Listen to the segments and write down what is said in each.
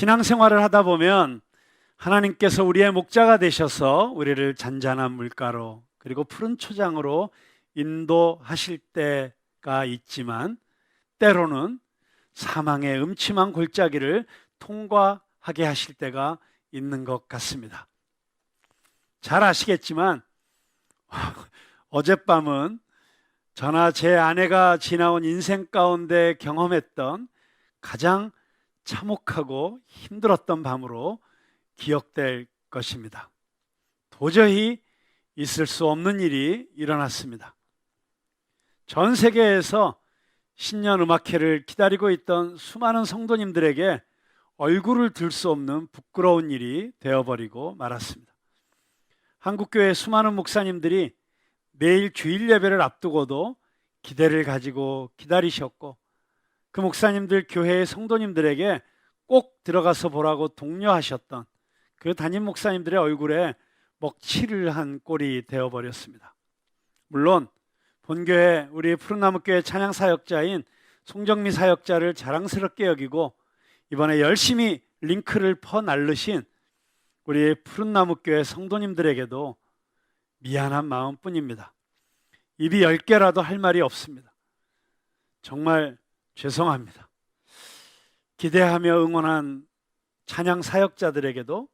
신앙생활을 하다 보면 하나님께서 우리의 목자가 되셔서 우리를 잔잔한 물가로 그리고 푸른 초장으로 인도하실 때가 있지만 때로는 사망의 음침한 골짜기를 통과하게 하실 때가 있는 것 같습니다. 잘 아시겠지만 어젯밤은 저나 제 아내가 지나온 인생 가운데 경험했던 가장 참혹하고 힘들었던 밤으로 기억될 것입니다. 도저히 있을 수 없는 일이 일어났습니다. 전 세계에서 신년 음악회를 기다리고 있던 수많은 성도님들에게 얼굴을 들 수 없는 부끄러운 일이 되어버리고 말았습니다. 한국교회 수많은 목사님들이 매일 주일 예배를 앞두고도 기대를 가지고 기다리셨고 그 목사님들 교회의 성도님들에게 꼭 들어가서 보라고 독려하셨던 그 담임 목사님들의 얼굴에 먹칠을 한 꼴이 되어버렸습니다. 물론 본교회 우리 푸른나무교회 찬양사역자인 송정미 사역자를 자랑스럽게 여기고 이번에 열심히 링크를 퍼날르신 우리 푸른나무교회 성도님들에게도 미안한 마음뿐입니다. 입이 10개라도 할 말이 없습니다. 정말 죄송합니다. 기대하며 응원한 찬양 사역자들에게도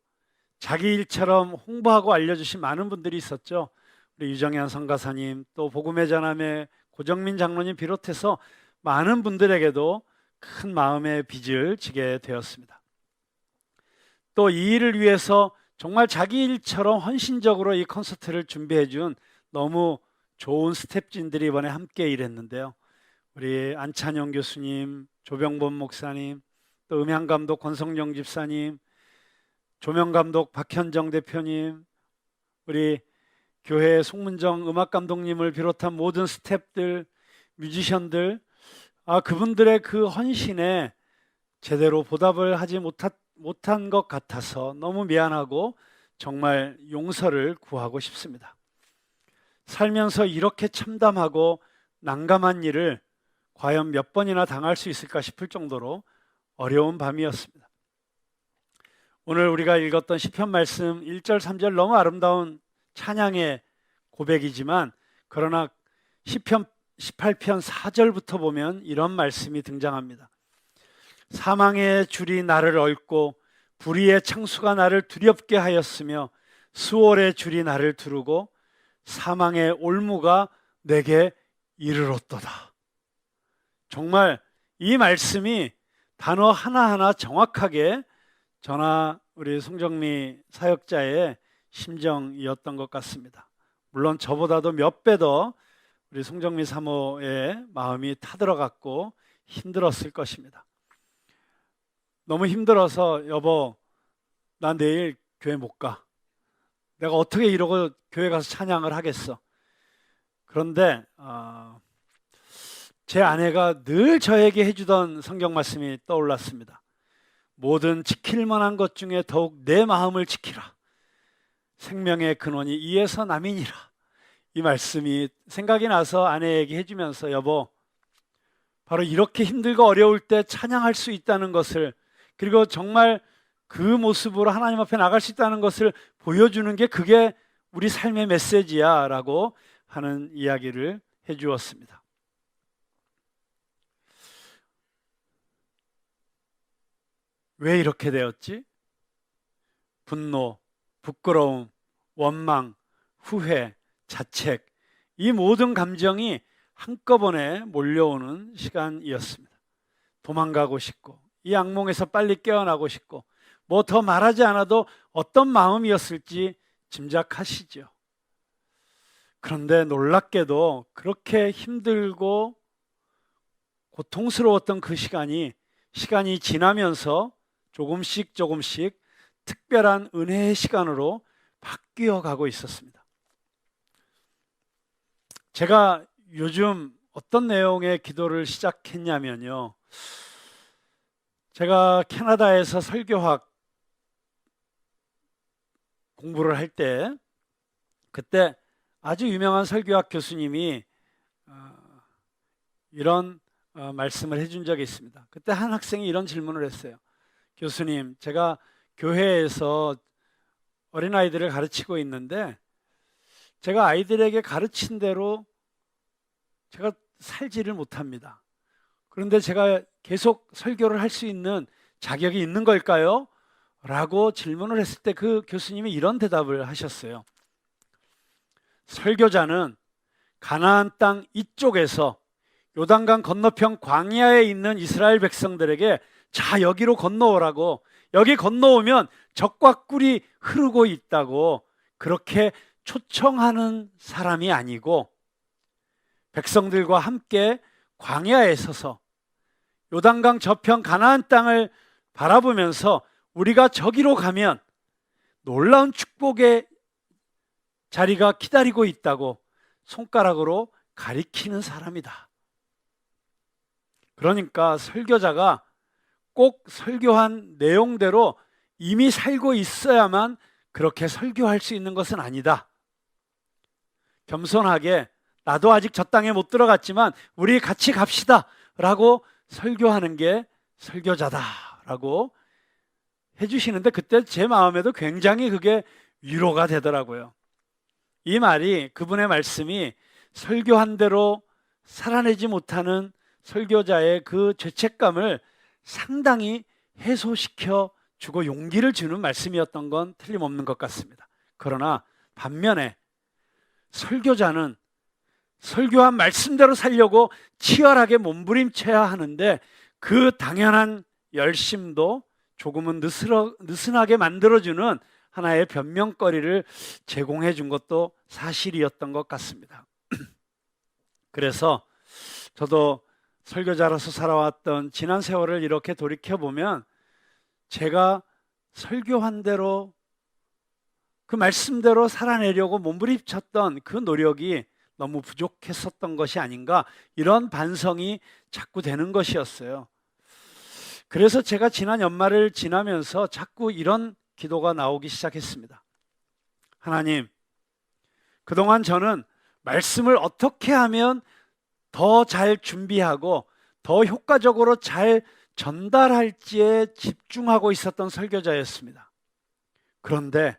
자기 일처럼 홍보하고 알려주신 많은 분들이 있었죠. 우리 유정현 선가사님, 또 복음의 전함의 고정민 장로님 비롯해서 많은 분들에게도 큰 마음의 빚을 지게 되었습니다. 또 이 일을 위해서 정말 자기 일처럼 헌신적으로 이 콘서트를 준비해 준 너무 좋은 스태프진들이 이번에 함께 일했는데요. 우리 안찬영 교수님, 조병범 목사님, 또 음향감독 권성영 집사님, 조명감독 박현정 대표님, 우리 교회 송문정 음악감독님을 비롯한 모든 스태프들, 뮤지션들, 그분들의 그 헌신에 제대로 보답을 하지 못한 것 같아서 너무 미안하고 정말 용서를 구하고 싶습니다. 살면서 이렇게 참담하고 난감한 일을 과연 몇 번이나 당할 수 있을까 싶을 정도로 어려운 밤이었습니다. 오늘 우리가 읽었던 시편 말씀 1절 3절 너무 아름다운 찬양의 고백이지만 그러나 시편 18편 4절부터 보면 이런 말씀이 등장합니다. 사망의 줄이 나를 얽고 불의의 창수가 나를 두렵게 하였으며 수월의 줄이 나를 두르고 사망의 올무가 내게 이르렀도다. 정말 이 말씀이 단어 하나하나 정확하게 저나 우리 송정미 사역자의 심정이었던 것 같습니다. 물론 저보다도 몇 배 더 우리 송정미 사모의 마음이 타들어갔고 힘들었을 것입니다. 너무 힘들어서 여보, 나 내일 교회 못 가. 내가 어떻게 이러고 교회 가서 찬양을 하겠어. 그런데 제 아내가 늘 저에게 해주던 성경 말씀이 떠올랐습니다. 모든 지킬 만한 것 중에 더욱 내 마음을 지키라. 생명의 근원이 이에서 남이니라. 이 말씀이 생각이 나서 아내에게 해주면서 여보, 바로 이렇게 힘들고 어려울 때 찬양할 수 있다는 것을, 그리고 정말 그 모습으로 하나님 앞에 나갈 수 있다는 것을 보여주는 게 그게 우리 삶의 메시지야 라고 하는 이야기를 해주었습니다. 왜 이렇게 되었지? 분노, 부끄러움, 원망, 후회, 자책, 이 모든 감정이 한꺼번에 몰려오는 시간이었습니다. 도망가고 싶고 이 악몽에서 빨리 깨어나고 싶고 뭐 더 말하지 않아도 어떤 마음이었을지 짐작하시죠. 그런데 놀랍게도 그렇게 힘들고 고통스러웠던 그 시간이 지나면서 조금씩 특별한 은혜의 시간으로 바뀌어 가고 있었습니다. 제가 요즘 어떤 내용의 기도를 시작했냐면요. 제가 캐나다에서 설교학 공부를 할 때 그때 아주 유명한 설교학 교수님이 이런 말씀을 해준 적이 있습니다. 그때 한 학생이 이런 질문을 했어요. 교수님, 제가 교회에서 어린아이들을 가르치고 있는데 제가 아이들에게 가르친 대로 제가 살지를 못합니다. 그런데 제가 계속 설교를 할 수 있는 자격이 있는 걸까요? 라고 질문을 했을 때 그 교수님이 이런 대답을 하셨어요. 설교자는 가나안 땅 이쪽에서 요단강 건너편 광야에 있는 이스라엘 백성들에게 자, 여기로 건너오라고, 여기 건너오면 젖과 꿀이 흐르고 있다고 그렇게 초청하는 사람이 아니고, 백성들과 함께 광야에 서서 요단강 저편 가나안 땅을 바라보면서 우리가 저기로 가면 놀라운 축복의 자리가 기다리고 있다고 손가락으로 가리키는 사람이다. 그러니까 설교자가 꼭 설교한 내용대로 이미 살고 있어야만 그렇게 설교할 수 있는 것은 아니다. 겸손하게 나도 아직 저 땅에 못 들어갔지만 우리 같이 갑시다 라고 설교하는 게 설교자다라고 해주시는데, 그때 제 마음에도 굉장히 그게 위로가 되더라고요. 이 말이, 그분의 말씀이 설교한 대로 살아내지 못하는 설교자의 그 죄책감을 상당히 해소시켜 주고 용기를 주는 말씀이었던 건 틀림없는 것 같습니다. 그러나 반면에 설교자는 설교한 말씀대로 살려고 치열하게 몸부림쳐야 하는데 그 당연한 열심도 조금은 느슨하게 만들어주는 하나의 변명거리를 제공해 준 것도 사실이었던 것 같습니다. 그래서 저도 설교자로서 살아왔던 지난 세월을 이렇게 돌이켜보면 제가 설교한 대로 그 말씀대로 살아내려고 몸부림쳤던 그 노력이 너무 부족했었던 것이 아닌가, 이런 반성이 자꾸 되는 것이었어요. 그래서 제가 지난 연말을 지나면서 자꾸 이런 기도가 나오기 시작했습니다. 하나님, 그동안 저는 말씀을 어떻게 하면 더 잘 준비하고 더 효과적으로 잘 전달할지에 집중하고 있었던 설교자였습니다. 그런데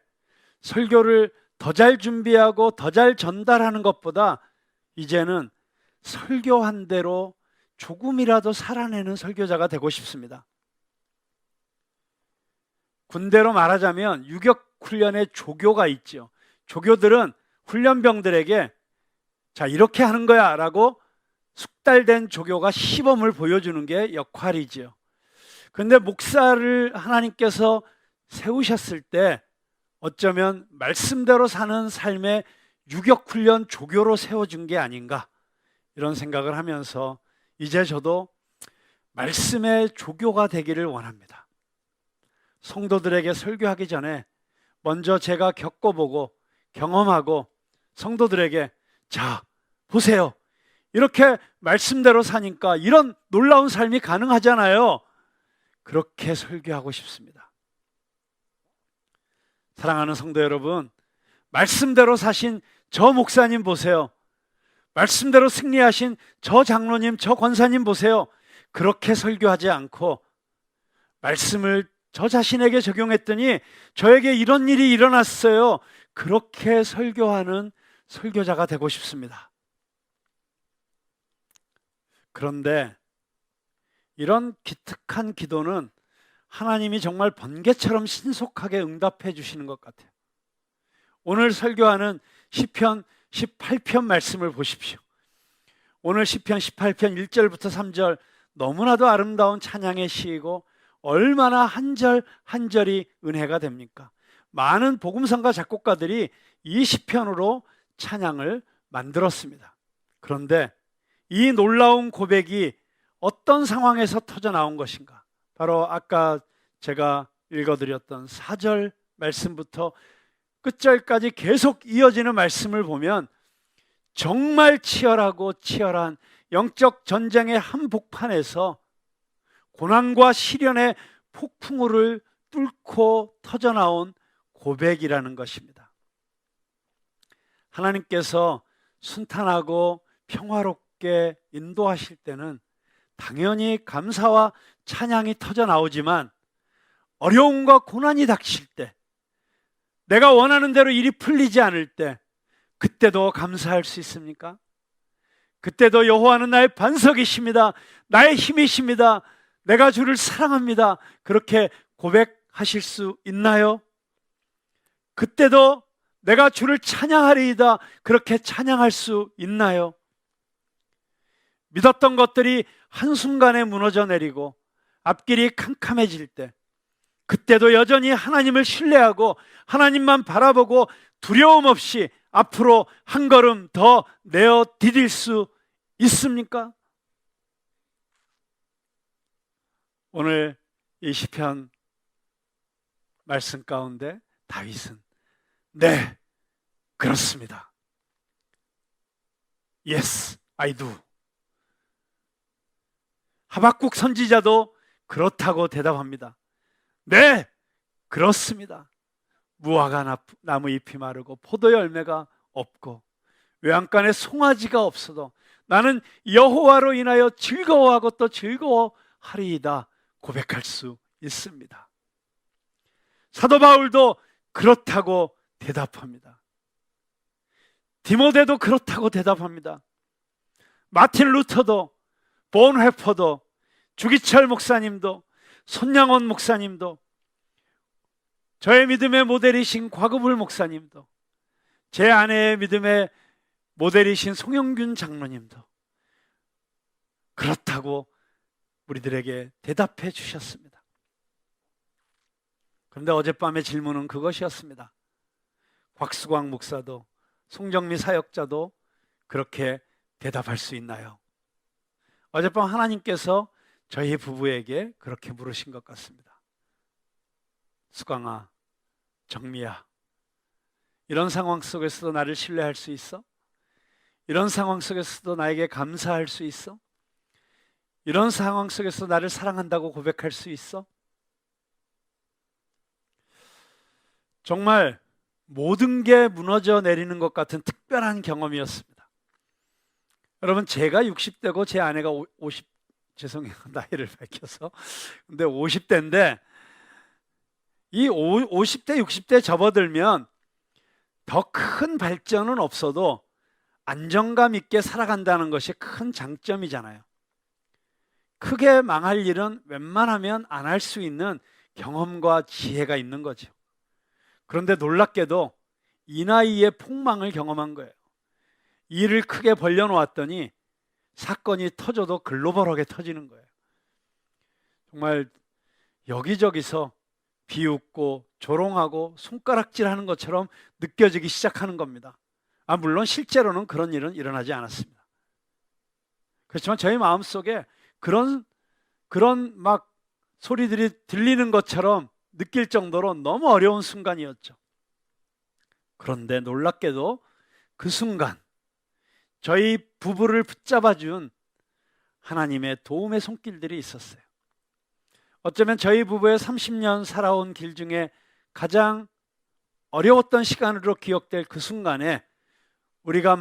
설교를 더 잘 준비하고 더 잘 전달하는 것보다 이제는 설교한 대로 조금이라도 살아내는 설교자가 되고 싶습니다. 군대로 말하자면 유격훈련의 조교가 있죠. 조교들은 훈련병들에게 자, 이렇게 하는 거야 라고 숙달된 조교가 시범을 보여주는 게 역할이지요. 그런데 목사를 하나님께서 세우셨을 때 어쩌면 말씀대로 사는 삶의 유격훈련 조교로 세워준 게 아닌가, 이런 생각을 하면서 이제 저도 말씀의 조교가 되기를 원합니다. 성도들에게 설교하기 전에 먼저 제가 겪어보고 경험하고 성도들에게 자, 보세요, 이렇게 말씀대로 사니까 이런 놀라운 삶이 가능하잖아요. 그렇게 설교하고 싶습니다. 사랑하는 성도 여러분, 말씀대로 사신 저 목사님 보세요. 말씀대로 승리하신 저 장로님, 저 권사님 보세요. 그렇게 설교하지 않고 말씀을 저 자신에게 적용했더니 저에게 이런 일이 일어났어요. 그렇게 설교하는 설교자가 되고 싶습니다. 그런데 이런 기특한 기도는 하나님이 정말 번개처럼 신속하게 응답해 주시는 것 같아요. 오늘 설교하는 시편 18편 말씀을 보십시오. 오늘 시편 18편 1절부터 3절 너무나도 아름다운 찬양의 시이고 얼마나 한 절 한 절이 은혜가 됩니까? 많은 복음성가 작곡가들이 이 시편으로 찬양을 만들었습니다. 그런데 이 놀라운 고백이 어떤 상황에서 터져 나온 것인가? 바로 아까 제가 읽어드렸던 4절 말씀부터 끝절까지 계속 이어지는 말씀을 보면 정말 치열하고 치열한 영적 전쟁의 한복판에서 고난과 시련의 폭풍우를 뚫고 터져나온 고백이라는 것입니다. 하나님께서 순탄하고 평화롭게 인도하실 때는 당연히 감사와 찬양이 터져 나오지만 어려움과 고난이 닥칠 때, 내가 원하는 대로 일이 풀리지 않을 때, 그때도 감사할 수 있습니까? 그때도 여호와는 나의 반석이십니다. 나의 힘이십니다. 내가 주를 사랑합니다. 그렇게 고백하실 수 있나요? 그때도 내가 주를 찬양하리이다. 그렇게 찬양할 수 있나요? 믿었던 것들이 한순간에 무너져 내리고 앞길이 캄캄해질 때, 그때도 여전히 하나님을 신뢰하고 하나님만 바라보고 두려움 없이 앞으로 한 걸음 더 내어 디딜 수 있습니까? 오늘 이 시편 말씀 가운데 다윗은 네, 그렇습니다. Yes, I do. 하박국 선지자도 그렇다고 대답합니다. 네, 그렇습니다. 무화과 나무 잎이 마르고 포도 열매가 없고 외양간에 송아지가 없어도 나는 여호와로 인하여 즐거워하고 또 즐거워하리이다 고백할 수 있습니다. 사도 바울도 그렇다고 대답합니다. 디모데도 그렇다고 대답합니다. 마틴 루터도, 본회퍼도, 주기철 목사님도, 손양원 목사님도, 저의 믿음의 모델이신 곽우불 목사님도, 제 아내의 믿음의 모델이신 송영균 장로님도 그렇다고 우리들에게 대답해 주셨습니다. 그런데 어젯밤의 질문은 그것이었습니다. 곽수광 목사도 송정미 사역자도 그렇게 대답할 수 있나요? 어젯밤 하나님께서 저희 부부에게 그렇게 물으신 것 같습니다. 수광아, 정미야, 이런 상황 속에서도 나를 신뢰할 수 있어? 이런 상황 속에서도 나에게 감사할 수 있어? 이런 상황 속에서 나를 사랑한다고 고백할 수 있어? 정말 모든 게 무너져 내리는 것 같은 특별한 경험이었습니다. 여러분, 제가 60대고 제 아내가 50, 죄송해요, 나이를 밝혀서. 근데 50대인데 이 50대, 60대 접어들면 더 큰 발전은 없어도 안정감 있게 살아간다는 것이 큰 장점이잖아요. 크게 망할 일은 웬만하면 안 할 수 있는 경험과 지혜가 있는 거죠. 그런데 놀랍게도 이 나이에 폭망을 경험한 거예요. 일을 크게 벌려놓았더니 사건이 터져도 글로벌하게 터지는 거예요. 정말 여기저기서 비웃고 조롱하고 손가락질하는 것처럼 느껴지기 시작하는 겁니다. 물론 실제로는 그런 일은 일어나지 않았습니다. 그렇지만 저희 마음속에 그런 막 소리들이 들리는 것처럼 느낄 정도로 너무 어려운 순간이었죠. 그런데 놀랍게도 그 순간 저희 부부를 붙잡아준 하나님의 도움의 손길들이 있었어요. 어쩌면 저희 부부의 30년 살아온 길 중에 가장 어려웠던 시간으로 기억될 그 순간에 우리가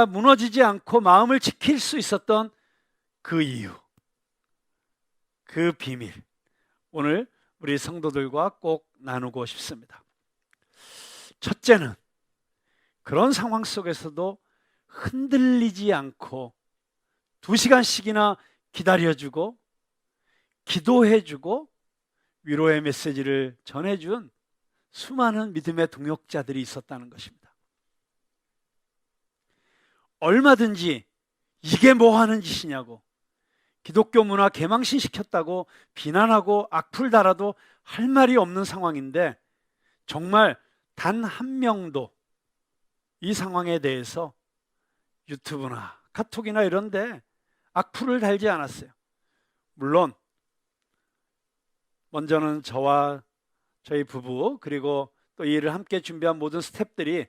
무너지지 않고 마음을 지킬 수 있었던 그 이유, 그 비밀, 오늘 우리 성도들과 꼭 나누고 싶습니다. 첫째는 그런 상황 속에서도 흔들리지 않고 2시간씩이나 기다려주고 기도해주고 위로의 메시지를 전해준 수많은 믿음의 동역자들이 있었다는 것입니다. 얼마든지 이게 뭐 하는 짓이냐고, 기독교 문화 개망신시켰다고 비난하고 악플 달아도 할 말이 없는 상황인데 정말 단 한 명도 이 상황에 대해서 유튜브나 카톡이나 이런 데 악플을 달지 않았어요. 물론 먼저는 저와 저희 부부 그리고 또 이 일을 함께 준비한 모든 스태프들이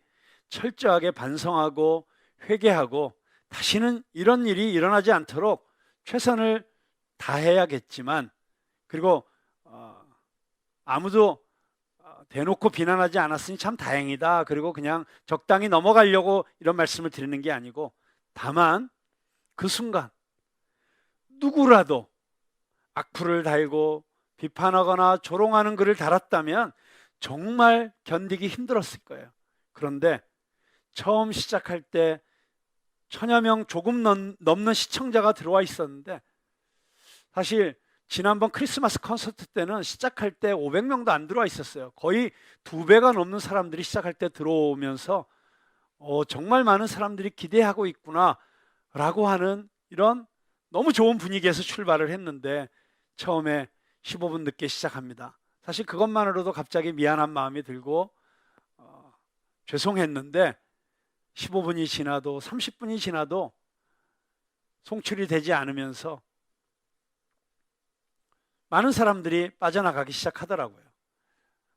철저하게 반성하고 회개하고 다시는 이런 일이 일어나지 않도록 최선을 다해야겠지만, 그리고 아무도 대놓고 비난하지 않았으니 참 다행이다, 그리고 그냥 적당히 넘어가려고 이런 말씀을 드리는 게 아니고, 다만 그 순간 누구라도 악플을 달고 비판하거나 조롱하는 글을 달았다면 정말 견디기 힘들었을 거예요. 그런데 처음 시작할 때 1000여 명 조금 넘는 시청자가 들어와 있었는데, 사실 지난번 크리스마스 콘서트 때는 시작할 때 500명도 안 들어와 있었어요. 거의 2배가 넘는 사람들이 시작할 때 들어오면서 정말 많은 사람들이 기대하고 있구나 라고 하는 이런 너무 좋은 분위기에서 출발을 했는데, 처음에 15분 늦게 시작합니다. 사실 그것만으로도 갑자기 미안한 마음이 들고 죄송했는데, 15분이 지나도 30분이 지나도 송출이 되지 않으면서 많은 사람들이 빠져나가기 시작하더라고요.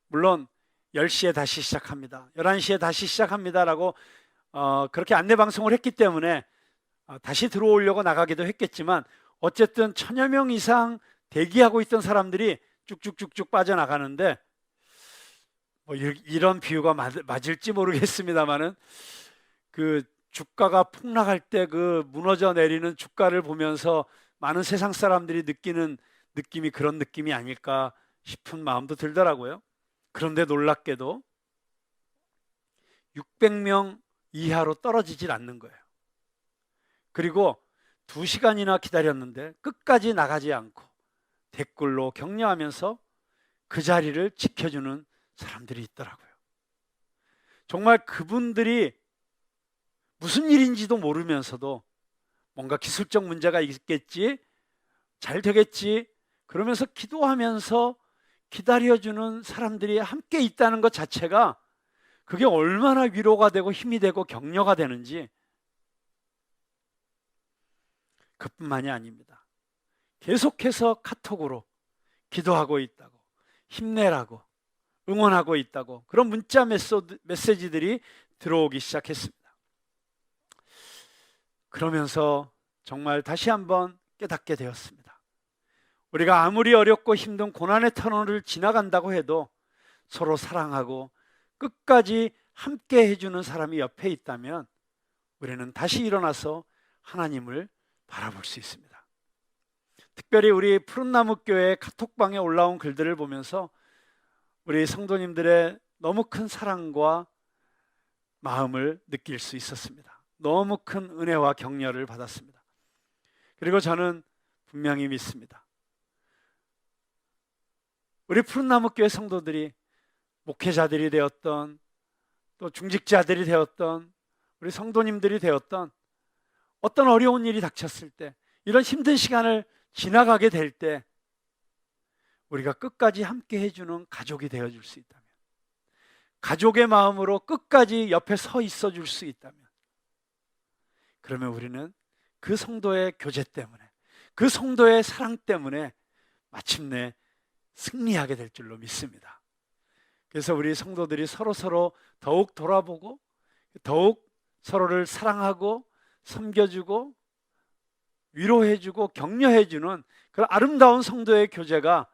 물론 10시에 다시 시작합니다, 11시에 다시 시작합니다 라고 그렇게 안내방송을 했기 때문에 다시 들어오려고 나가기도 했겠지만, 어쨌든 1000여 명 이상 대기하고 있던 사람들이 쭉쭉쭉쭉 빠져나가는데, 뭐 이런 비유가 맞을지 모르겠습니다만은, 그 주가가 폭락할 때 그 무너져 내리는 주가를 보면서 많은 세상 사람들이 느끼는 느낌이 그런 느낌이 아닐까 싶은 마음도 들더라고요. 그런데 놀랍게도 600명 이하로 떨어지질 않는 거예요. 그리고 2시간이나 기다렸는데 끝까지 나가지 않고 댓글로 격려하면서 그 자리를 지켜주는 사람들이 있더라고요. 정말 그분들이 무슨 일인지도 모르면서도 뭔가 기술적 문제가 있겠지, 잘 되겠지, 그러면서 기도하면서 기다려주는 사람들이 함께 있다는 것 자체가, 그게 얼마나 위로가 되고 힘이 되고 격려가 되는지. 그뿐만이 아닙니다. 계속해서 카톡으로 기도하고 있다고, 힘내라고, 응원하고 있다고, 그런 문자 메시지들이 들어오기 시작했습니다. 그러면서 정말 다시 한번 깨닫게 되었습니다. 우리가 아무리 어렵고 힘든 고난의 터널을 지나간다고 해도 서로 사랑하고 끝까지 함께 해주는 사람이 옆에 있다면 우리는 다시 일어나서 하나님을 바라볼 수 있습니다. 특별히 우리 푸른나무교회 카톡방에 올라온 글들을 보면서 우리 성도님들의 너무 큰 사랑과 마음을 느낄 수 있었습니다. 너무 큰 은혜와 격려를 받았습니다. 그리고 저는 분명히 믿습니다. 우리 푸른나무교회 성도들이 목회자들이 되었던, 또 중직자들이 되었던, 우리 성도님들이 되었던, 어떤 어려운 일이 닥쳤을 때, 이런 힘든 시간을 지나가게 될 때 우리가 끝까지 함께 해주는 가족이 되어줄 수 있다면, 가족의 마음으로 끝까지 옆에 서 있어 줄 수 있다면, 그러면 우리는 그 성도의 교제 때문에, 그 성도의 사랑 때문에 마침내 승리하게 될 줄로 믿습니다. 그래서 우리 성도들이 서로 더욱 돌아보고, 더욱 서로를 사랑하고 섬겨주고 위로해주고 격려해주는 그런 아름다운 성도의 교제가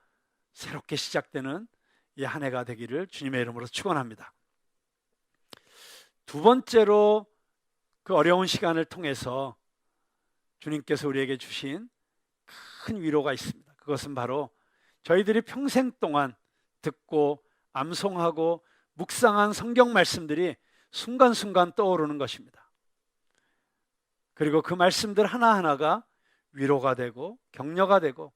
새롭게 시작되는 이 한 해가 되기를 주님의 이름으로 축원합니다. 두 번째로, 그 어려운 시간을 통해서 주님께서 우리에게 주신 큰 위로가 있습니다. 그것은 바로 저희들이 평생 동안 듣고 암송하고 묵상한 성경 말씀들이 순간순간 떠오르는 것입니다. 그리고 그 말씀들 하나하나가 위로가 되고 격려가 되고,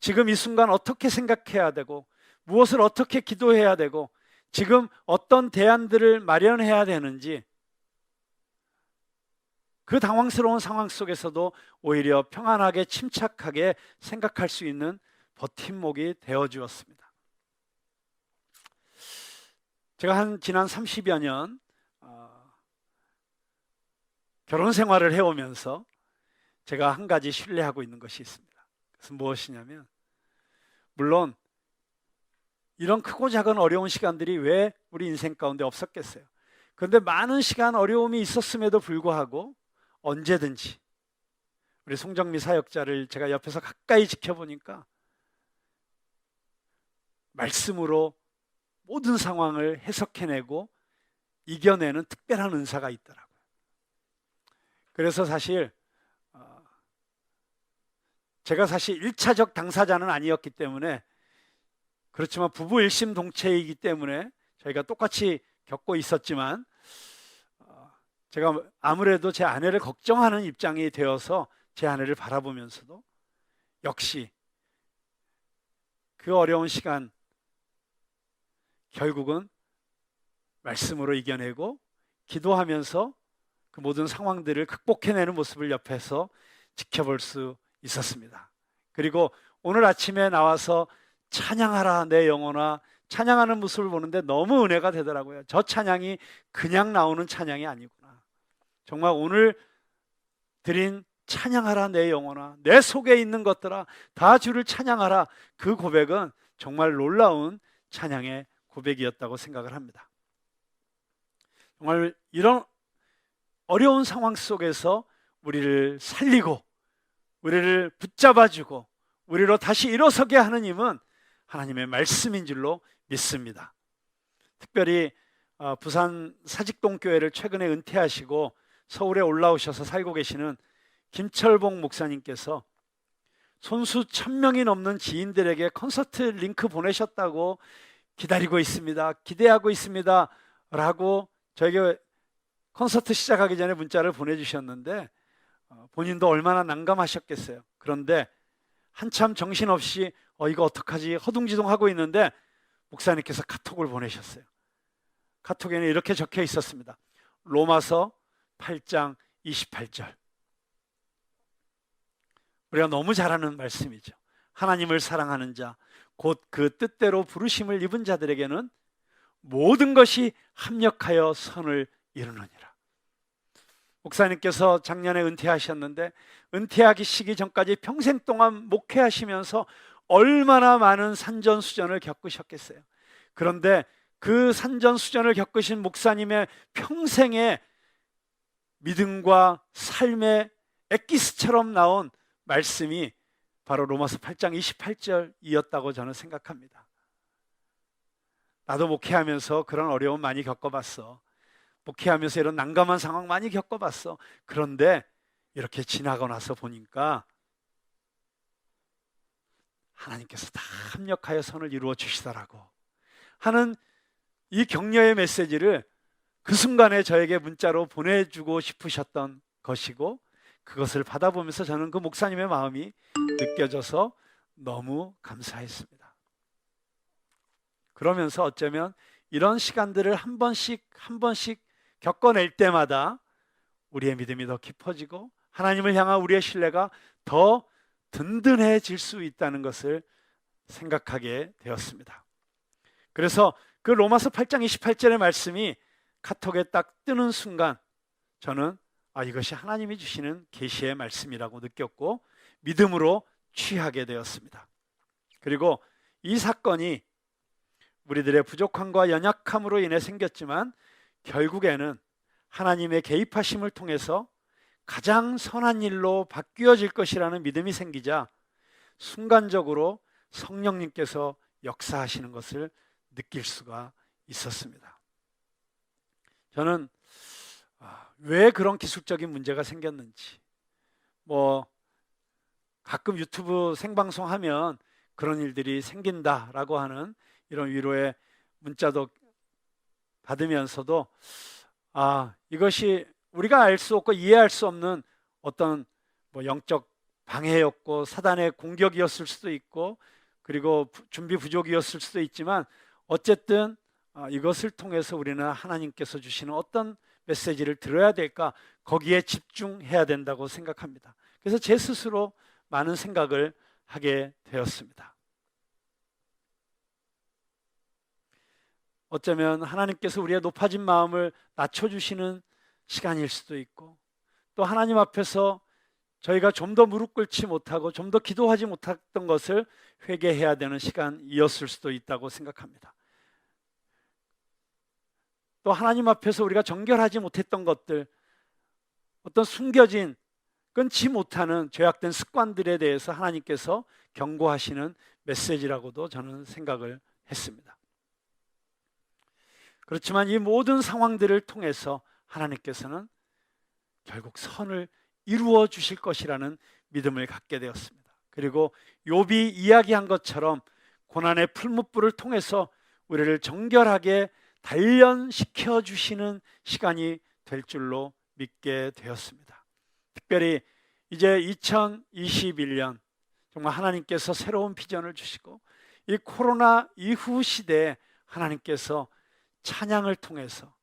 지금 이 순간 어떻게 생각해야 되고, 무엇을 어떻게 기도해야 되고, 지금 어떤 대안들을 마련해야 되는지, 그 당황스러운 상황 속에서도 오히려 평안하게 침착하게 생각할 수 있는 버팀목이 되어 주었습니다. 제가 지난 30여 년 결혼 생활을 해오면서 제가 한 가지 신뢰하고 있는 것이 있습니다. 그래서 무엇이냐면, 물론 이런 크고 작은 어려운 시간들이 왜 우리 인생 가운데 없었겠어요. 그런데 많은 시간 어려움이 있었음에도 불구하고 언제든지 우리 송정미 사역자를 제가 옆에서 가까이 지켜보니까 말씀으로 모든 상황을 해석해내고 이겨내는 특별한 은사가 있더라고요. 그래서 제가 사실 1차적 당사자는 아니었기 때문에 그렇지만 부부 일심동체이기 때문에 저희가 똑같이 겪고 있었지만 제가 아무래도 제 아내를 걱정하는 입장이 되어서 제 아내를 바라보면서도 역시 그 어려운 시간 결국은 말씀으로 이겨내고 기도하면서 그 모든 상황들을 극복해내는 모습을 옆에서 지켜볼 수 있었습니다. 그리고 오늘 아침에 나와서 찬양하라 내 영혼아 찬양하는 모습을 보는데 너무 은혜가 되더라고요. 저 찬양이 그냥 나오는 찬양이 아니구나. 정말 오늘 드린 찬양하라 내 영혼아 내 속에 있는 것들아 다 주를 찬양하라, 그 고백은 정말 놀라운 찬양의 고백이었다고 생각을 합니다. 정말 이런 어려운 상황 속에서 우리를 살리고 우리를 붙잡아주고 우리로 다시 일어서게 하는 힘은 하나님의 말씀인 줄로 믿습니다. 특별히 부산 사직동 교회를 최근에 은퇴하시고 서울에 올라오셔서 살고 계시는 김철봉 목사님께서 손수 1000명이 넘는 지인들에게 콘서트 링크 보내셨다고 기다리고 있습니다, 기대하고 있습니다 라고 저에게 콘서트 시작하기 전에 문자를 보내주셨는데 본인도 얼마나 난감하셨겠어요. 그런데 한참 정신없이 이거 어떡하지 허둥지둥하고 있는데 목사님께서 카톡을 보내셨어요. 카톡에는 이렇게 적혀 있었습니다. 로마서 8장 28절. 우리가 너무 잘 아는 말씀이죠. 하나님을 사랑하는 자 곧 그 뜻대로 부르심을 입은 자들에게는 모든 것이 합력하여 선을 이루느니라. 목사님께서 작년에 은퇴하셨는데 은퇴하기 시기 전까지 평생 동안 목회하시면서 얼마나 많은 산전수전을 겪으셨겠어요. 그런데 그 산전수전을 겪으신 목사님의 평생의 믿음과 삶의 엑기스처럼 나온 말씀이 바로 로마서 8장 28절이었다고 저는 생각합니다. 나도 목회하면서 그런 어려움 많이 겪어봤어. 목회하면서 이런 난감한 상황 많이 겪어봤어. 그런데 이렇게 지나고 나서 보니까 하나님께서 다 합력하여 선을 이루어 주시더라고 하는 이 격려의 메시지를 그 순간에 저에게 문자로 보내주고 싶으셨던 것이고, 그것을 받아보면서 저는 그 목사님의 마음이 느껴져서 너무 감사했습니다. 그러면서 어쩌면 이런 시간들을 한 번씩 겪어낼 때마다 우리의 믿음이 더 깊어지고 하나님을 향한 우리의 신뢰가 더 든든해질 수 있다는 것을 생각하게 되었습니다. 그래서 그 로마서 8장 28절의 말씀이 카톡에 딱 뜨는 순간 저는 이것이 하나님이 주시는 계시의 말씀이라고 느꼈고 믿음으로 취하게 되었습니다. 그리고 이 사건이 우리들의 부족함과 연약함으로 인해 생겼지만 결국에는 하나님의 개입하심을 통해서 가장 선한 일로 바뀌어질 것이라는 믿음이 생기자 순간적으로 성령님께서 역사하시는 것을 느낄 수가 있었습니다. 저는 왜 그런 기술적인 문제가 생겼는지, 가끔 유튜브 생방송 하면 그런 일들이 생긴다라고 하는 이런 위로의 문자도 받으면서도 이것이 우리가 알 수 없고 이해할 수 없는 어떤 영적 방해였고 사단의 공격이었을 수도 있고 그리고 준비 부족이었을 수도 있지만 어쨌든 이것을 통해서 우리는 하나님께서 주시는 어떤 메시지를 들어야 될까, 거기에 집중해야 된다고 생각합니다. 그래서 제 스스로 많은 생각을 하게 되었습니다. 어쩌면 하나님께서 우리의 높아진 마음을 낮춰주시는 시간일 수도 있고, 또 하나님 앞에서 저희가 좀 더 무릎 꿇지 못하고 좀 더 기도하지 못했던 것을 회개해야 되는 시간이었을 수도 있다고 생각합니다. 또 하나님 앞에서 우리가 정결하지 못했던 것들, 어떤 숨겨진 끊지 못하는 죄악된 습관들에 대해서 하나님께서 경고하시는 메시지라고도 저는 생각을 했습니다. 그렇지만 이 모든 상황들을 통해서 하나님께서는 결국 선을 이루어 주실 것이라는 믿음을 갖게 되었습니다. 그리고 욥이 이야기한 것처럼 고난의 풀무불을 통해서 우리를 정결하게 단련시켜 주시는 시간이 될 줄로 믿게 되었습니다. 특별히 이제 2021년 정말 하나님께서 새로운 비전을 주시고 이 코로나 이후 시대에 하나님께서 찬양을 통해서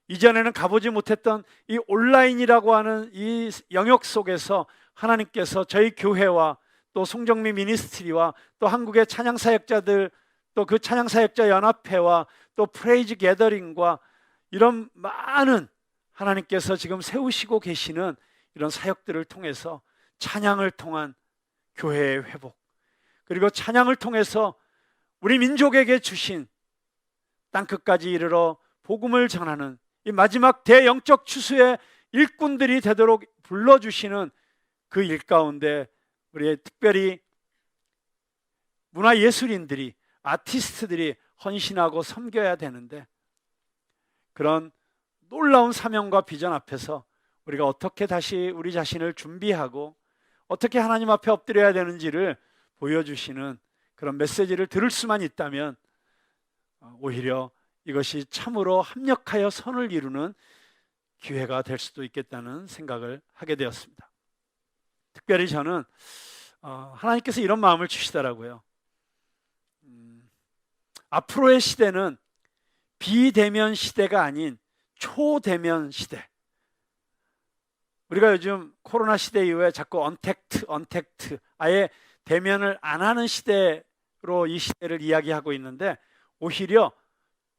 이전에는 가보지 못했던 이 온라인이라고 하는 이 영역 속에서 하나님께서 저희 교회와 또 송정미 미니스트리와 또 한국의 찬양사역자들, 또 그 찬양사역자 연합회와 또 프레이즈 게더링과 이런 많은 하나님께서 지금 세우시고 계시는 이런 사역들을 통해서 찬양을 통한 교회의 회복, 그리고 찬양을 통해서 우리 민족에게 주신 땅끝까지 이르러 복음을 전하는 이 마지막 대영적 추수의 일꾼들이 되도록 불러주시는 그 일 가운데 우리 특별히 문화예술인들이, 아티스트들이 헌신하고 섬겨야 되는데, 그런 놀라운 사명과 비전 앞에서 우리가 어떻게 다시 우리 자신을 준비하고 어떻게 하나님 앞에 엎드려야 되는지를 보여주시는 그런 메시지를 들을 수만 있다면 오히려 이것이 참으로 합력하여 선을 이루는 기회가 될 수도 있겠다는 생각을 하게 되었습니다. 특별히 저는 하나님께서 이런 마음을 주시더라고요. 앞으로의 시대는 비대면 시대가 아닌 초대면 시대. 우리가 요즘 코로나 시대 이후에 자꾸 언택트 아예 대면을 안 하는 시대로 이 시대를 이야기하고 있는데, 오히려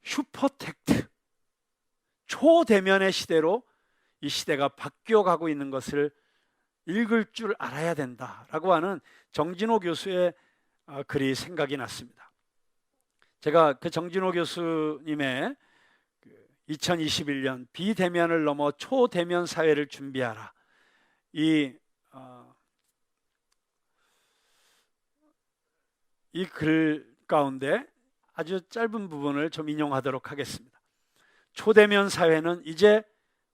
슈퍼택트, 초대면의 시대로 이 시대가 바뀌어가고 있는 것을 읽을 줄 알아야 된다라고 하는 정진호 교수의 글이 생각이 났습니다. 제가 그 정진호 교수님의 2021년 비대면을 넘어 초대면 사회를 준비하라, 이 글 가운데 아주 짧은 부분을 좀 인용하도록 하겠습니다. 초대면 사회는 이제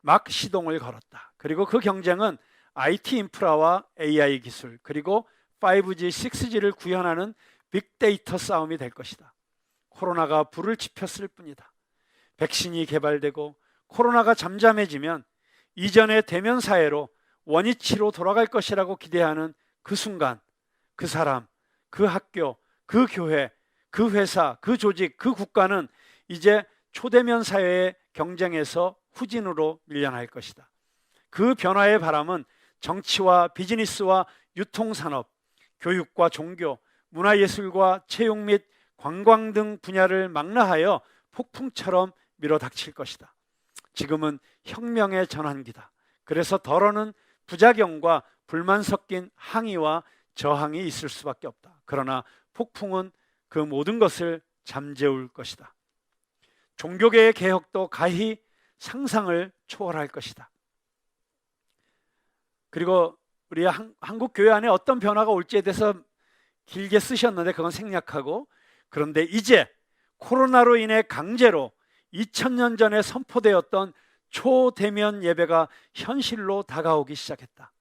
막 시동을 걸었다. 그리고 그 경쟁은 IT 인프라와 AI 기술, 그리고 5G, 6G를 구현하는 빅데이터 싸움이 될 것이다. 코로나가 불을 지폈을 뿐이다. 백신이 개발되고 코로나가 잠잠해지면 이전의 대면 사회로 원위치로 돌아갈 것이라고 기대하는 그 순간, 그 사람, 그 학교, 그 교회, 그 회사, 그 조직, 그 국가는 이제 초대면 사회의 경쟁에서 후진으로 밀려날 것이다. 그 변화의 바람은 정치와 비즈니스와 유통산업, 교육과 종교, 문화예술과 체육 및 관광 등 분야를 망라하여 폭풍처럼 밀어닥칠 것이다. 지금은 혁명의 전환기다. 그래서 덜어는 부작용과 불만 섞인 항의와 저항이 있을 수밖에 없다. 그러나 폭풍은 그 모든 것을 잠재울 것이다. 종교계의 개혁도 가히 상상을 초월할 것이다. 그리고 우리 한국 교회 안에 어떤 변화가 올지에 대해서 길게 쓰셨는데 그건 생략하고, 그런데 이제 코로나로 인해 강제로 2000년 전에 선포되었던 초대면 예배가 현실로 다가오기 시작했다.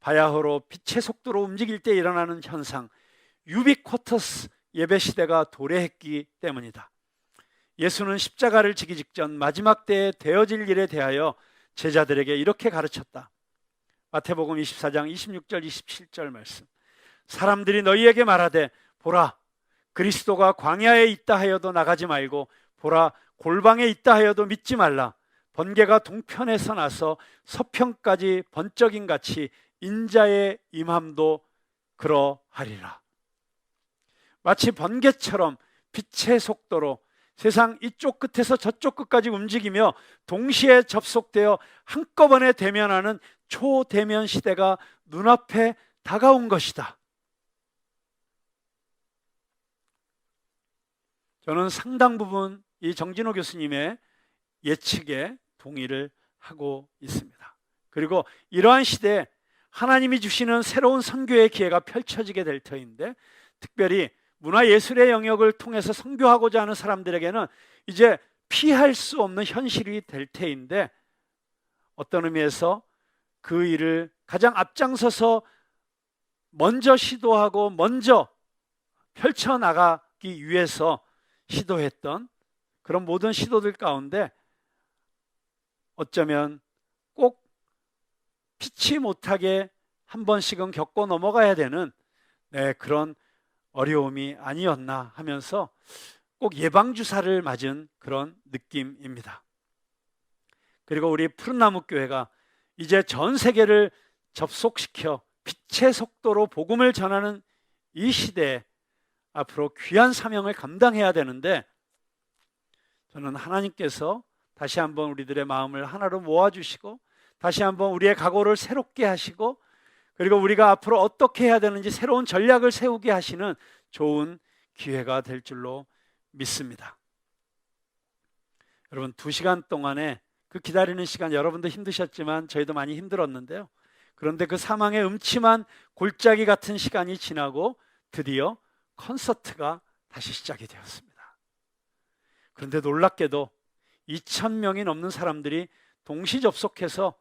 바야흐로 빛의 속도로 움직일 때 일어나는 현상, 유비쿼터스 예배 시대가 도래했기 때문이다. 예수는 십자가를 지기 직전 마지막 때에 되어질 일에 대하여 제자들에게 이렇게 가르쳤다. 마태복음 24장 26절 27절 말씀. 사람들이 너희에게 말하되 보라, 그리스도가 광야에 있다 하여도 나가지 말고, 보라, 골방에 있다 하여도 믿지 말라. 번개가 동편에서 나서 서편까지 번쩍임 같이 인자의 임함도 그러하리라. 마치 번개처럼 빛의 속도로 세상 이쪽 끝에서 저쪽 끝까지 움직이며 동시에 접속되어 한꺼번에 대면하는 초대면 시대가 눈앞에 다가온 것이다. 저는 상당 부분 이 정진호 교수님의 예측에 동의를 하고 있습니다. 그리고 이러한 시대에 하나님이 주시는 새로운 선교의 기회가 펼쳐지게 될 터인데, 특별히 문화예술의 영역을 통해서 선교하고자 하는 사람들에게는 이제 피할 수 없는 현실이 될 테인데, 어떤 의미에서 그 일을 가장 앞장서서 먼저 시도하고 먼저 펼쳐나가 얻기 위해서 시도했던 그런 모든 시도들 가운데 어쩌면 꼭 피치 못하게 한 번씩은 겪고 넘어가야 되는 그런 어려움이 아니었나 하면서 꼭 예방주사를 맞은 그런 느낌입니다. 그리고 우리 푸른나무 교회가 이제 전 세계를 접속시켜 빛의 속도로 복음을 전하는 이 시대에 앞으로 귀한 사명을 감당해야 되는데, 저는 하나님께서 다시 한번 우리들의 마음을 하나로 모아주시고 다시 한번 우리의 각오를 새롭게 하시고, 그리고 우리가 앞으로 어떻게 해야 되는지 새로운 전략을 세우게 하시는 좋은 기회가 될 줄로 믿습니다. 여러분, 2시간 동안에 그 기다리는 시간 여러분도 힘드셨지만 저희도 많이 힘들었는데요. 그런데 그 사망의 음침한 골짜기 같은 시간이 지나고 드디어 콘서트가 다시 시작이 되었습니다. 그런데 놀랍게도 2,000명이 넘는 사람들이 동시 접속해서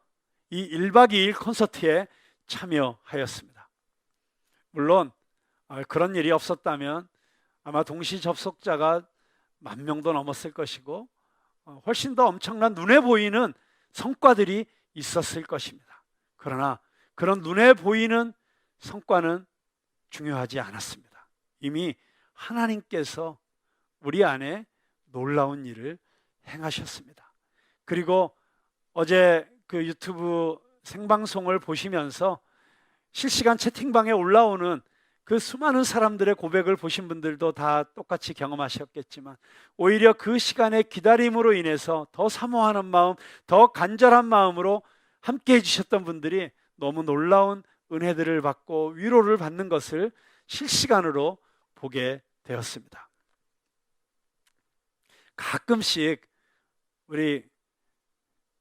이 1박 2일 콘서트에 참여하였습니다. 물론 그런 일이 없었다면 아마 동시 접속자가 10,000명도 넘었을 것이고 훨씬 더 엄청난 눈에 보이는 성과들이 있었을 것입니다. 그러나 그런 눈에 보이는 성과는 중요하지 않았습니다. 이미 하나님께서 우리 안에 놀라운 일을 행하셨습니다. 그리고 어제 그 유튜브 생방송을 보시면서 실시간 채팅방에 올라오는 그 수많은 사람들의 고백을 보신 분들도 다 똑같이 경험하셨겠지만, 오히려 그 시간의 기다림으로 인해서 더 사모하는 마음, 더 간절한 마음으로 함께 해주셨던 분들이 너무 놀라운 은혜들을 받고 위로를 받는 것을 실시간으로 보게 되었습니다. 가끔씩 우리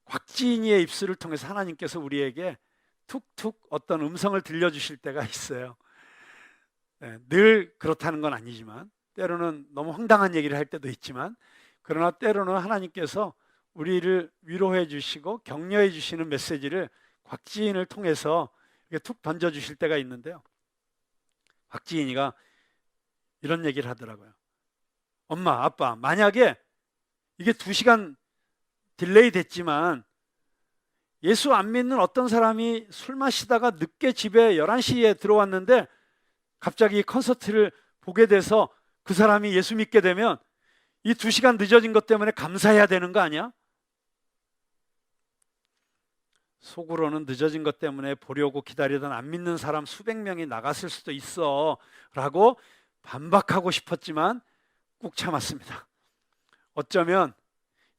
곽지인이의 입술을 통해서 하나님께서 우리에게 툭툭 어떤 음성을 들려주실 때가 있어요. 늘 그렇다는 건 아니지만, 때로는 너무 황당한 얘기를 할 때도 있지만, 그러나 때로는 하나님께서 우리를 위로해 주시고 격려해 주시는 메시지를 곽지인을 통해서 이렇게 툭 던져주실 때가 있는데요. 곽지인이가 이런 얘기를 하더라고요. 엄마, 아빠, 만약에 이게 2시간 딜레이 됐지만 예수 안 믿는 어떤 사람이 술 마시다가 늦게 집에 11시에 들어왔는데 갑자기 콘서트를 보게 돼서 그 사람이 예수 믿게 되면 이 2시간 늦어진 것 때문에 감사해야 되는 거 아니야? 속으로는 늦어진 것 때문에 보려고 기다리던 안 믿는 사람 수백 명이 나갔을 수도 있어 라고 반박하고 싶었지만 꾹 참았습니다. 어쩌면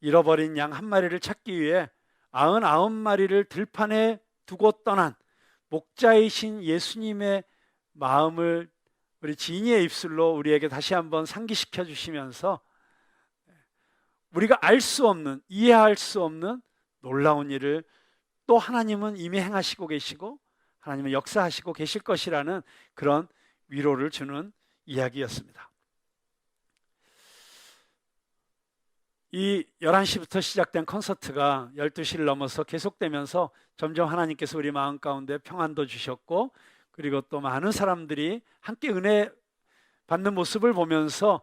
잃어버린 양 한 마리를 찾기 위해 99마리를 들판에 두고 떠난 목자이신 예수님의 마음을 우리 지인이의 입술로 우리에게 다시 한번 상기시켜 주시면서 우리가 알 수 없는, 이해할 수 없는 놀라운 일을 또 하나님은 이미 행하시고 계시고 하나님은 역사하시고 계실 것이라는 그런 위로를 주는 이야기였습니다. 이 11시부터 시작된 콘서트가 12시를 넘어서 계속되면서 점점 하나님께서 우리 마음 가운데 평안도 주셨고, 그리고 또 많은 사람들이 함께 은혜 받는 모습을 보면서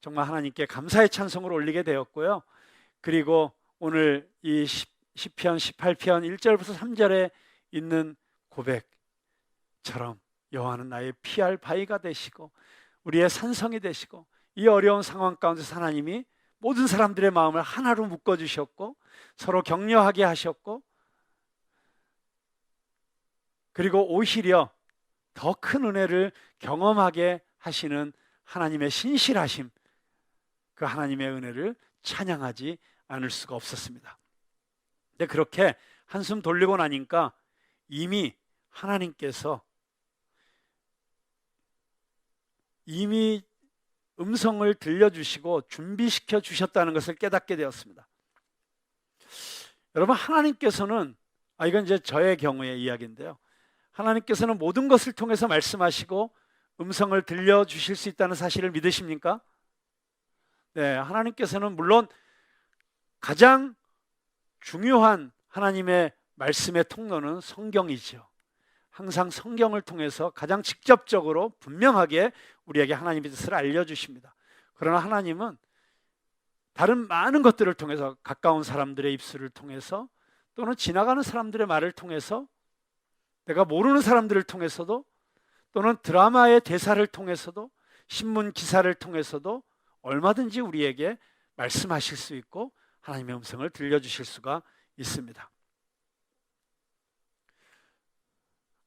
정말 하나님께 감사의 찬송을 올리게 되었고요. 그리고 오늘 이 시편 18편 1절부터 3절에 있는 고백처럼 여호와는 나의 피할 바위가 되시고 우리의 산성이 되시고, 이 어려운 상황 가운데서 하나님이 모든 사람들의 마음을 하나로 묶어주셨고 서로 격려하게 하셨고, 그리고 오히려 더 큰 은혜를 경험하게 하시는 하나님의 신실하심, 그 하나님의 은혜를 찬양하지 않을 수가 없었습니다. 근데 그렇게 한숨 돌리고 나니까 이미 하나님께서 이미 음성을 들려주시고 준비시켜 주셨다는 것을 깨닫게 되었습니다. 여러분, 하나님께서는 이건 이제 저의 경우의 이야기인데요, 하나님께서는 모든 것을 통해서 말씀하시고 음성을 들려주실 수 있다는 사실을 믿으십니까? 네, 하나님께서는 물론 가장 중요한 하나님의 말씀의 통로는 성경이죠. 항상 성경을 통해서 가장 직접적으로 분명하게 우리에게 하나님의 뜻을 알려주십니다. 그러나 하나님은 다른 많은 것들을 통해서, 가까운 사람들의 입술을 통해서, 또는 지나가는 사람들의 말을 통해서, 내가 모르는 사람들을 통해서도, 또는 드라마의 대사를 통해서도, 신문 기사를 통해서도 얼마든지 우리에게 말씀하실 수 있고 하나님의 음성을 들려주실 수가 있습니다.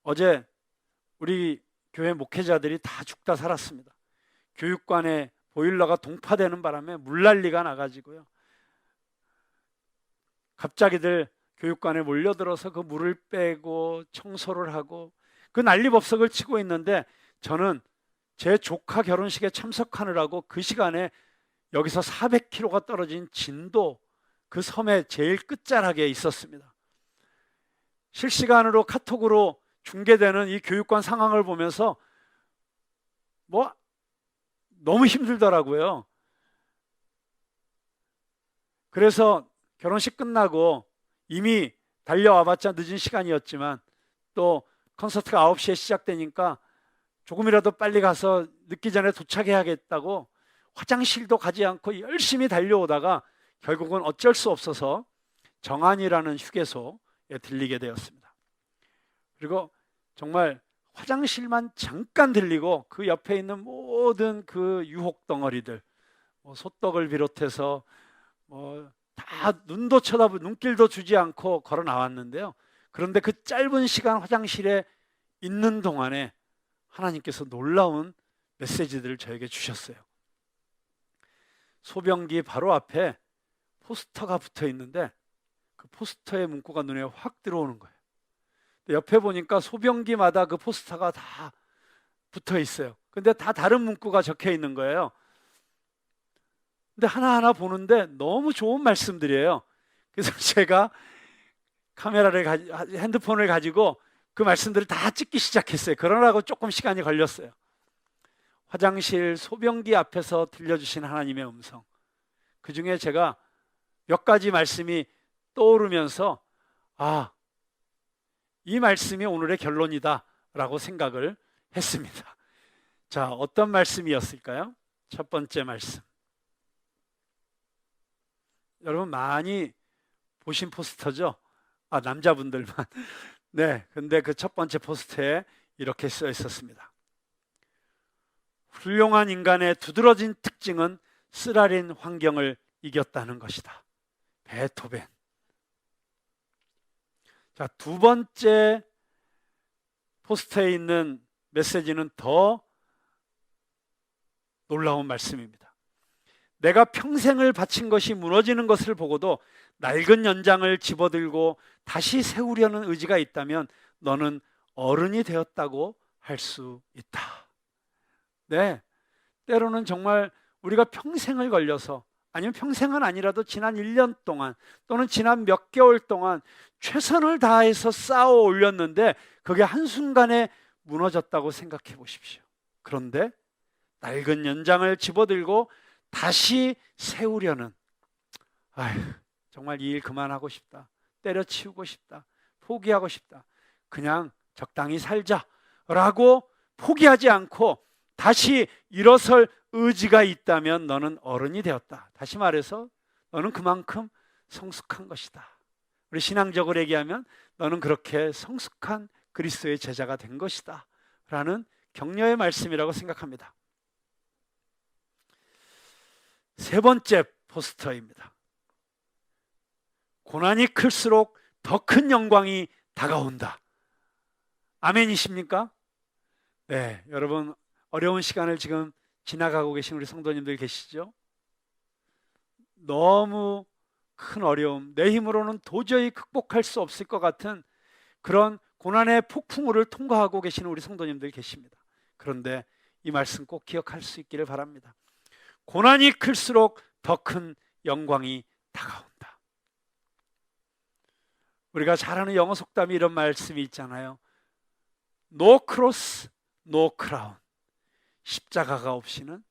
어제 우리 교회 목회자들이 다 죽다 살았습니다. 교육관에 보일러가 동파되는 바람에 물난리가 나가지고요, 갑자기들 교육관에 몰려들어서 그 물을 빼고 청소를 하고 그 난리법석을 치고 있는데, 저는 제 조카 결혼식에 참석하느라고 그 시간에 여기서 400km가 떨어진 진도 그 섬의 제일 끝자락에 있었습니다. 실시간으로 카톡으로 중계되는 이 교육관 상황을 보면서 너무 힘들더라고요. 그래서 결혼식 끝나고 이미 달려와봤자 늦은 시간이었지만, 또 콘서트가 9시에 시작되니까 조금이라도 빨리 가서 늦기 전에 도착해야겠다고 화장실도 가지 않고 열심히 달려오다가 결국은 어쩔 수 없어서 정안이라는 휴게소에 들리게 되었습니다. 그리고 정말 화장실만 잠깐 들리고 그 옆에 있는 모든 그 유혹 덩어리들, 소떡을 비롯해서 다 눈도 쳐다보고 눈길도 주지 않고 걸어 나왔는데요. 그런데 그 짧은 시간 화장실에 있는 동안에 하나님께서 놀라운 메시지들을 저에게 주셨어요. 소변기 바로 앞에 포스터가 붙어 있는데 그 포스터의 문구가 눈에 확 들어오는 거예요. 옆에 보니까 소변기마다 그 포스터가 다 붙어 있어요. 근데 다 다른 문구가 적혀 있는 거예요. 근데 하나하나 보는데 너무 좋은 말씀들이에요. 그래서 제가 핸드폰을 가지고 그 말씀들을 다 찍기 시작했어요. 그러라고 조금 시간이 걸렸어요. 화장실 소변기 앞에서 들려주신 하나님의 음성, 그 중에 제가 몇 가지 말씀이 떠오르면서 이 말씀이 오늘의 결론이다 라고 생각을 했습니다. 자, 어떤 말씀이었을까요? 첫 번째 말씀, 여러분 많이 보신 포스터죠? 남자분들만. 네, 근데 그 첫 번째 포스터에 이렇게 써 있었습니다. 훌륭한 인간의 두드러진 특징은 쓰라린 환경을 이겼다는 것이다. 베토벤. 자, 두 번째 포스터에 있는 메시지는 더 놀라운 말씀입니다. 내가 평생을 바친 것이 무너지는 것을 보고도 낡은 연장을 집어들고 다시 세우려는 의지가 있다면 너는 어른이 되었다고 할 수 있다. 네, 때로는 정말 우리가 평생을 걸려서, 아니면 평생은 아니라도 지난 1년 동안 또는 지난 몇 개월 동안 최선을 다해서 쌓아 올렸는데 그게 한순간에 무너졌다고 생각해 보십시오. 그런데 낡은 연장을 집어들고 다시 세우려는, 정말 이 일 그만하고 싶다, 때려치우고 싶다, 포기하고 싶다, 그냥 적당히 살자라고 포기하지 않고 다시 일어설 의지가 있다면 너는 어른이 되었다. 다시 말해서 너는 그만큼 성숙한 것이다. 우리 신앙적으로 얘기하면 너는 그렇게 성숙한 그리스도의 제자가 된 것이다 라는 격려의 말씀이라고 생각합니다. 세 번째 포스터입니다. 고난이 클수록 더 큰 영광이 다가온다. 아멘이십니까? 네, 여러분 어려운 시간을 지금 지나가고 계신 우리 성도님들 계시죠? 너무 큰 어려움, 내 힘으로는 도저히 극복할 수 없을 것 같은 그런 고난의 폭풍우를 통과하고 계시는 우리 성도님들 계십니다. 그런데 이 말씀 꼭 기억할 수 있기를 바랍니다. 고난이 클수록 더 큰 영광이 다가온다. 우리가 잘 아는 영어 속담이 이런 말씀이 있잖아요. No cross, no crown. 십자가가 없이는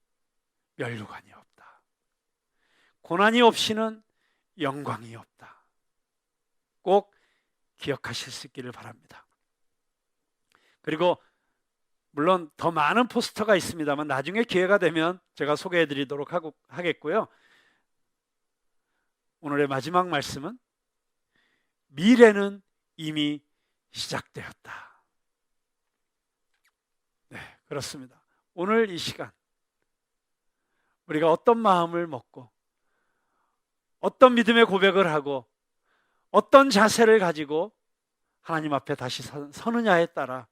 면류관이 없다. 고난이 없이는 영광이 없다. 꼭 기억하실 수 있기를 바랍니다. 그리고 물론 더 많은 포스터가 있습니다만 나중에 기회가 되면 제가 소개해 드리도록 하겠고요. 오늘의 마지막 말씀은 미래는 이미 시작되었다. 네, 그렇습니다. 오늘 이 시간 우리가 어떤 마음을 먹고 어떤 믿음의 고백을 하고 어떤 자세를 가지고 하나님 앞에 다시 서느냐에 따라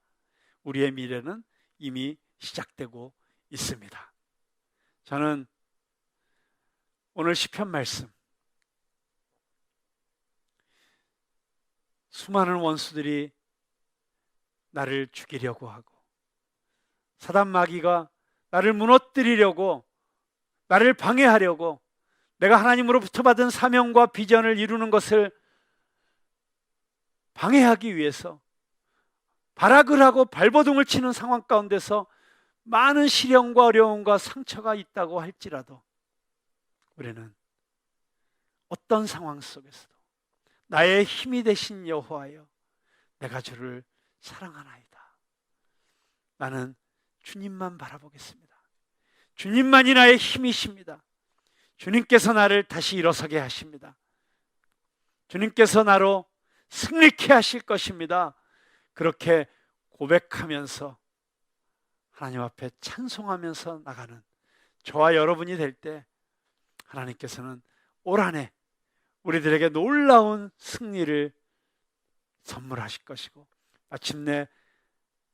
우리의 미래는 이미 시작되고 있습니다. 저는 오늘 시편 말씀, 수많은 원수들이 나를 죽이려고 하고 사단 마귀가 나를 무너뜨리려고, 나를 방해하려고, 내가 하나님으로부터 받은 사명과 비전을 이루는 것을 방해하기 위해서 발악을 하고 발버둥을 치는 상황 가운데서 많은 시련과 어려움과 상처가 있다고 할지라도 우리는 어떤 상황 속에서도 나의 힘이 되신 여호와여, 내가 주를 사랑하나이다. 나는 주님만 바라보겠습니다. 주님만이 나의 힘이십니다. 주님께서 나를 다시 일어서게 하십니다. 주님께서 나로 승리케 하실 것입니다. 그렇게 고백하면서 하나님 앞에 찬송하면서 나가는 저와 여러분이 될 때 하나님께서는 올 한 해 우리들에게 놀라운 승리를 선물하실 것이고 마침내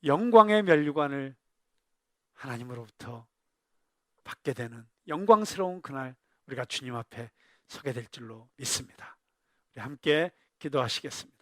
영광의 면류관을 하나님으로부터 받게 되는 영광스러운 그날 우리가 주님 앞에 서게 될 줄로 믿습니다. 우리 함께 기도하시겠습니다.